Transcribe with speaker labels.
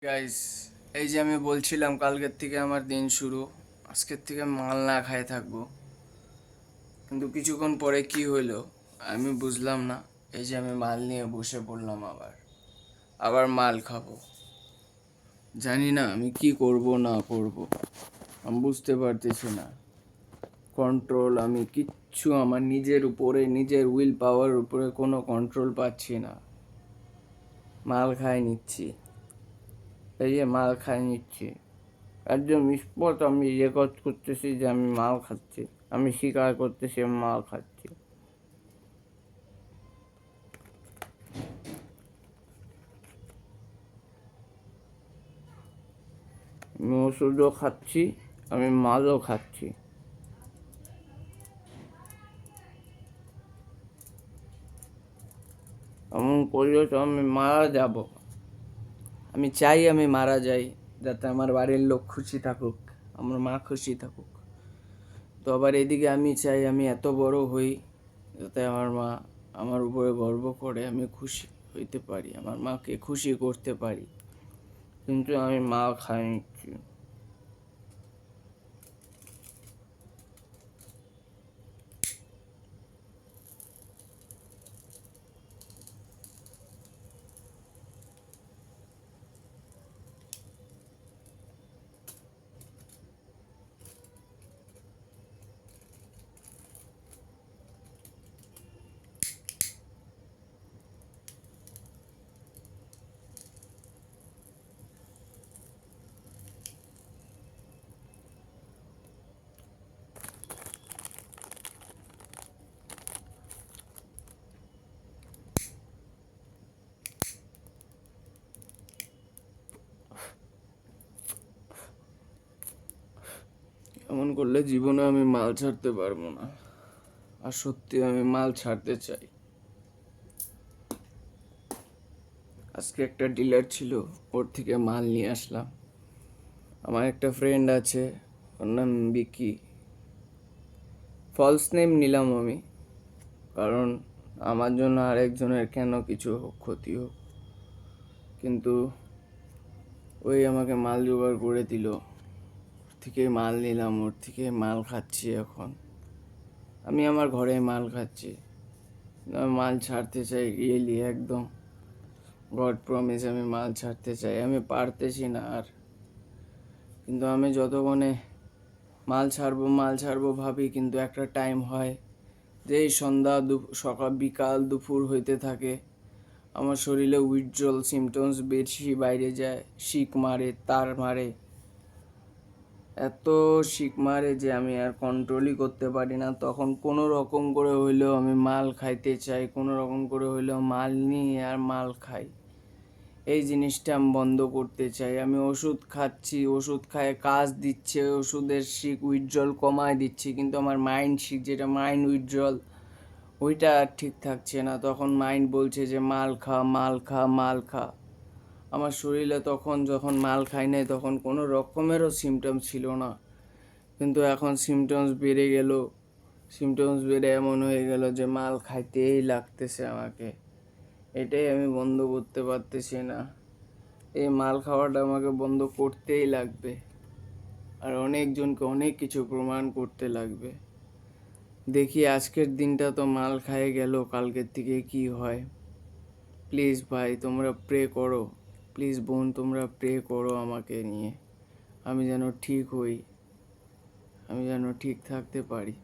Speaker 1: Guys, এই যে আমি বলছিলাম কালকের থেকে আমার দিন শুরু। আজকের থেকে মাল না খায় থাকবো, কিন্তু কিছুক্ষণ পরে কি হইলো আমি বুঝলাম না। এই যে আমি মাল নিয়ে বসে পড়লাম, আবার আবার মাল খাবো। জানি না আমি কি করব না করব, আমি বুঝতে পারতেছি না। কন্ট্রোল আমি কিচ্ছু আমার নিজের উপরে, নিজের উইল পাওয়ার উপরে কোনো কন্ট্রোল পাচ্ছি না। মাল খাই নিচ্ছি, এই যে মাল খাই নিচ্ছি। একদম স্পট আমি রেকর্ড করতেছি যে আমি মাল খাচ্ছি, আমি স্বীকার করতেছি আমি মাল খাচ্ছি। আমি ওষুধও খাচ্ছি, আমি মালও খাচ্ছি। এমন করলে তো আমি মারা যাব। আমি চাই আমি মারা যাই, যাতে আমার বাড়ির লোক খুশি থাকুক, আমার মা খুশি থাকুক। তো আবার এদিকে আমি চাই আমি এত বড় হই, যাতে আমার মা আমার উপরে গর্ব করে, আমি খুশি হইতে পারি, আমার মাকে খুশি করতে পারি। কিন্তু আমি মাল খাই নিচ্ছি। এমন করলে জীবনে আমি মাল ছাড়তে পারবো না। আর সত্যি আমি মাল ছাড়তে চাই। আজকে একটা ডিলার ছিল, ওর থেকে মাল নিয়ে আসলাম। আমার একটা ফ্রেন্ড আছে, ওর নাম বিকি। ফলস নেম নিলাম আমি, কারণ আমার জন্য আরেকজনের কেন কিছু হোক, ক্ষতি হোক। কিন্তু ওই আমাকে মাল জোগাড় করে দিল, ওর থেকে মাল নিলাম, ওর থেকে মাল খাচ্ছি। এখন আমি আমার ঘরে মাল খাচ্ছি। আমি মাল ছাড়তে চাই, রিয়েলি একদম গড প্রমিস আমি মাল ছাড়তে চাই। আমি পারতেছি না আর। কিন্তু আমি যতক্ষণে মাল ছাড়বো ভাবি, কিন্তু একটা টাইম হয় যেই সন্ধ্যা সকাল বিকাল দুপুর হইতে থাকে, আমার শরীরে উইথড্রল সিমটমস বেশি বাইরে যায়, শিক মারে, তার মারে, এত শিক মারে যে আমি আর কন্ট্রোলই করতে পারি না। তখন কোনো রকম করে হইলেও আমি মাল খাইতে চাই, কোনো রকম করে হইলেও মাল নিই আর মাল খাই। এই জিনিসটা আমি বন্ধ করতে চাই। আমি ওষুধ খাচ্ছি, ওষুধ খায় কাজ দিচ্ছে, ওষুধের শিক উইথড্রল কমায় দিচ্ছি, কিন্তু আমার মাইন্ড শিক, যেটা মাইন্ড উইথড্রল, ওইটা আর ঠিক থাকছে না। তখন মাইন্ড বলছে যে মাল খা, মাল খা, মাল খা। আমার শরীরে তখন যখন মাল খাই নাই তখন কোনো রকমেরও সিমটমস ছিল না, কিন্তু এখন সিমটমস বেড়ে গেল। সিমটমস বেড়ে এমন হয়ে গেল যে মাল খাইতেই লাগতেছে আমাকে। এটাই আমি বন্ধ করতে পারতেছি না। এই মাল খাওয়াটা আমাকে বন্ধ করতেই লাগবে, আর অনেকজনকে অনেক কিছু প্রমাণ করতে লাগবে। দেখি আজকের দিনটা তো মাল খাইয়ে গেল, কালকের থেকে কি হয়। প্লিজ ভাই তোমরা প্রে করো, প্লিজ বোন তোমরা প্রে করো আমাকে নিয়ে, আমি যেন ঠিক হই, আমি যেন ঠিক থাকতে পারি।